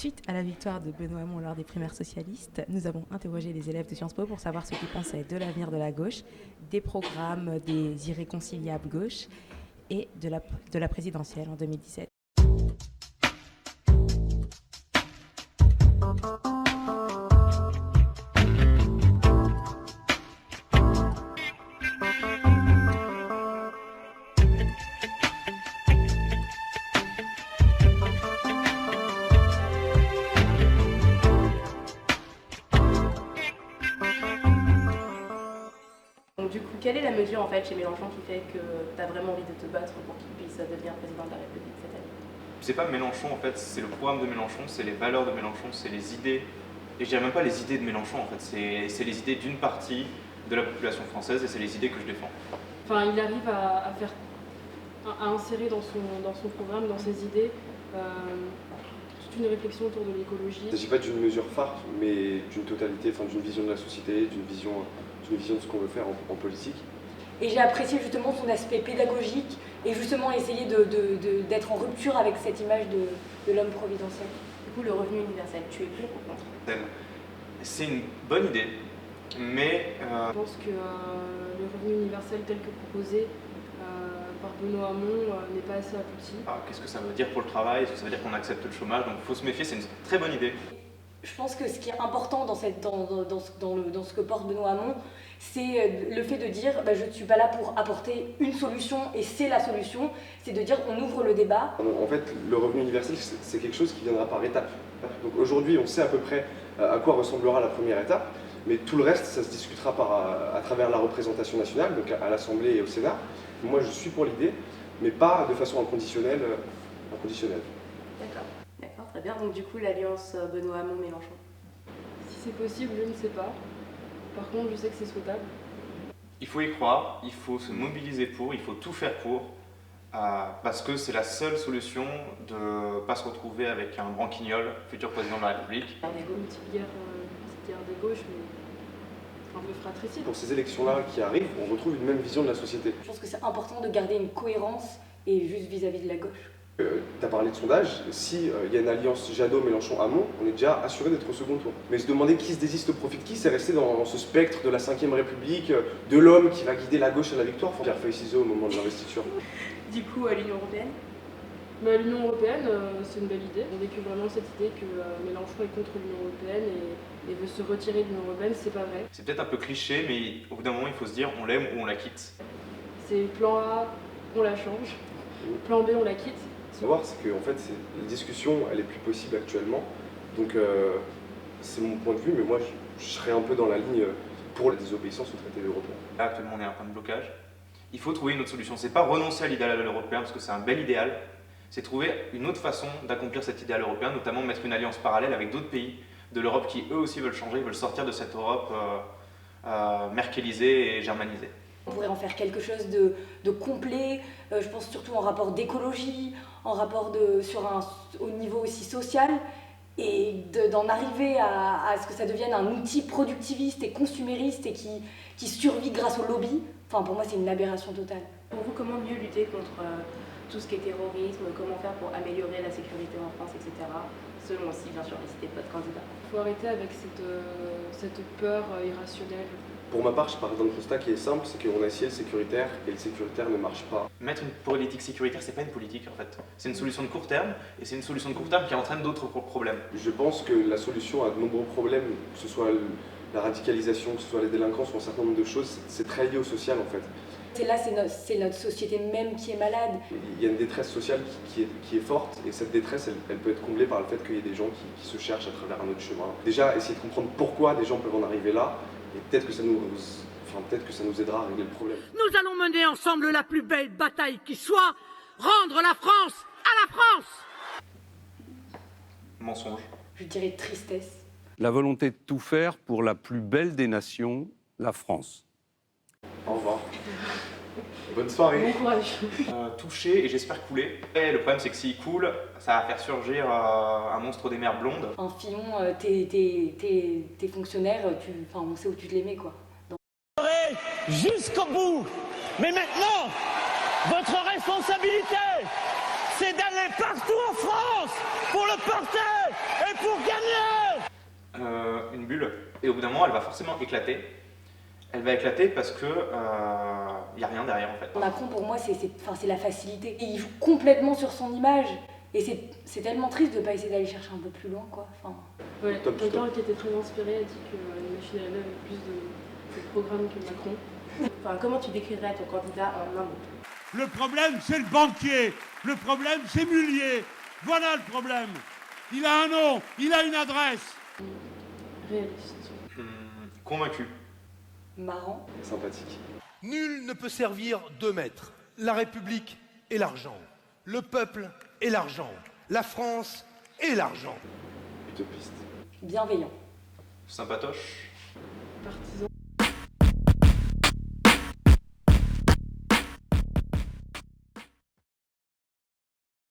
Suite à la victoire de Benoît Hamon lors des primaires socialistes, nous avons interrogé les élèves de Sciences Po pour savoir ce qu'ils pensaient de l'avenir de la gauche, des programmes des irréconciliables gauches et de la présidentielle en 2017. Donc du coup, quelle est la mesure en fait chez Mélenchon qui fait que tu as vraiment envie de te battre pour qu'il puisse devenir président de la République cette année? C'est pas Mélenchon en fait, c'est le programme de Mélenchon, c'est les valeurs de Mélenchon, c'est les idées, et je dirais même pas les idées de Mélenchon en fait, c'est les idées d'une partie de la population française et c'est les idées que je défends. Enfin, il arrive à insérer dans son programme, dans ses idées, toute une réflexion autour de l'écologie. Il ne s'agit pas d'une mesure phare, mais d'une totalité, enfin, d'une vision de la société, d'une vision de ce qu'on veut faire en politique. Et j'ai apprécié justement son aspect pédagogique et justement essayer d'être en rupture avec cette image de l'homme providentiel. Du coup, le revenu universel, tu es pour ou contre? C'est une bonne idée, mais Je pense que le revenu universel tel que proposé par Benoît Hamon n'est pas assez abouti. qu'est-ce que ça veut dire pour le travail? Est-ce que ça veut dire qu'on accepte le chômage? Donc il faut se méfier, c'est une très bonne idée. Je pense que ce qui est important dans ce que porte Benoît Hamon, c'est le fait de dire je ne suis pas là pour apporter une solution et c'est la solution, c'est de dire on ouvre le débat. En fait, le revenu universel, c'est quelque chose qui viendra par étapes. Donc aujourd'hui, on sait à peu près à quoi ressemblera la première étape, mais tout le reste, ça se discutera à travers la représentation nationale, donc à l'Assemblée et au Sénat. Moi, je suis pour l'idée, mais pas de façon inconditionnelle. D'accord, très bien. Donc du coup, l'alliance Benoît Hamon-Mélenchon. Si c'est possible, je ne sais pas. Par contre, je sais que c'est souhaitable. Il faut y croire, il faut se mobiliser pour, il faut tout faire pour, parce que c'est la seule solution de ne pas se retrouver avec un branquignol, futur président de la République. Multiplicare des gauches, mais un peu fratricide. Pour ces élections-là qui arrivent, on retrouve une même vision de la société. Je pense que c'est important de garder une cohérence et juste vis-à-vis de la gauche. Tu as parlé de sondage, si y a une alliance Jadot-Mélenchon-Hamon, on est déjà assuré d'être au second tour. Mais se demander qui se désiste au profit de qui, c'est rester dans ce spectre de la 5ème République, de l'homme qui va guider la gauche à la victoire. Faut faire feuille ciseaux au moment de l'investiture. Du coup, à l'Union européenne? L'Union européenne, c'est une belle idée. On vécu vraiment cette idée que Mélenchon est contre l'Union européenne et veut se retirer de l'Union européenne, c'est pas vrai. C'est peut-être un peu cliché, mais au bout d'un moment, il faut se dire on l'aime ou on la quitte. C'est plan A, on la change. Plan B, on la quitte. Savoir, c'est que en fait, la discussion, elle est plus possible actuellement. Donc, c'est mon point de vue, mais moi, je serais un peu dans la ligne pour la désobéissance au traité européen. Là, actuellement, on est à un point de blocage. Il faut trouver une autre solution. C'est pas renoncer à l'idéal européen, parce que c'est un bel idéal. C'est trouver une autre façon d'accomplir cet idéal européen, notamment mettre une alliance parallèle avec d'autres pays de l'Europe qui, eux aussi, veulent changer, veulent sortir de cette Europe merkelisée et germanisée. On pourrait en faire quelque chose de complet, je pense surtout en rapport d'écologie, en rapport au niveau aussi social, et d'en arriver à ce que ça devienne un outil productiviste et consumériste et qui survit grâce au lobby. Enfin, pour moi, c'est une aberration totale. Pour vous, comment mieux lutter contre tout ce qui est terrorisme? Comment faire pour améliorer la sécurité en France, etc. Selon aussi, bien sûr, les cités de votre candidat. Il faut arrêter avec cette peur irrationnelle. Pour ma part, je pars d'un constat qui est simple, c'est qu'on a essayé le sécuritaire et le sécuritaire ne marche pas. Mettre une politique sécuritaire, c'est pas une politique en fait. C'est une solution de court terme, et c'est une solution de court terme qui entraîne d'autres problèmes. Je pense que la solution à de nombreux problèmes, que ce soit la radicalisation, que ce soit les délinquances ou un certain nombre de choses, c'est très lié au social en fait. C'est notre société même qui est malade. Il y a une détresse sociale qui est forte, et cette détresse, elle peut être comblée par le fait qu'il y ait des gens qui se cherchent à travers un autre chemin. Déjà, essayer de comprendre pourquoi des gens peuvent en arriver là, et peut-être que ça nous aidera à régler le problème. Nous allons mener ensemble la plus belle bataille qui soit, rendre la France à la France. Mensonge. Je dirais tristesse. La volonté de tout faire pour la plus belle des nations, la France. Au revoir. Bonne soirée. Bon courage. Touché et j'espère couler. Et le problème c'est que s'il coule, ça va faire surgir un monstre des mers blondes. Un Fillon, t'es fonctionnaire, on sait où tu te les mets, quoi. Jusqu'au bout. Mais maintenant, votre responsabilité, c'est d'aller partout en France pour le porter et une bulle, et au bout d'un moment, elle va forcément éclater. Elle va éclater parce que y a rien derrière en fait. Macron, pour moi, c'est la facilité. Et il joue complètement sur son image. Et c'est tellement triste de ne pas essayer d'aller chercher un peu plus loin, quoi. Enfin... Ouais, quelqu'un qui était très inspiré a dit que les machines à laver avaient plus de programmes que Macron. Enfin, comment tu décrirais ton candidat en un mot? Le problème, c'est le banquier. Le problème, c'est Mullier. Voilà le problème. Il a un nom, il a une adresse. Réaliste. Convaincu. Marrant. Sympathique. Nul ne peut servir deux maîtres. La République et l'argent. Le peuple et l'argent. La France et l'argent. Utopiste. Bienveillant. Sympatoche. Partisan.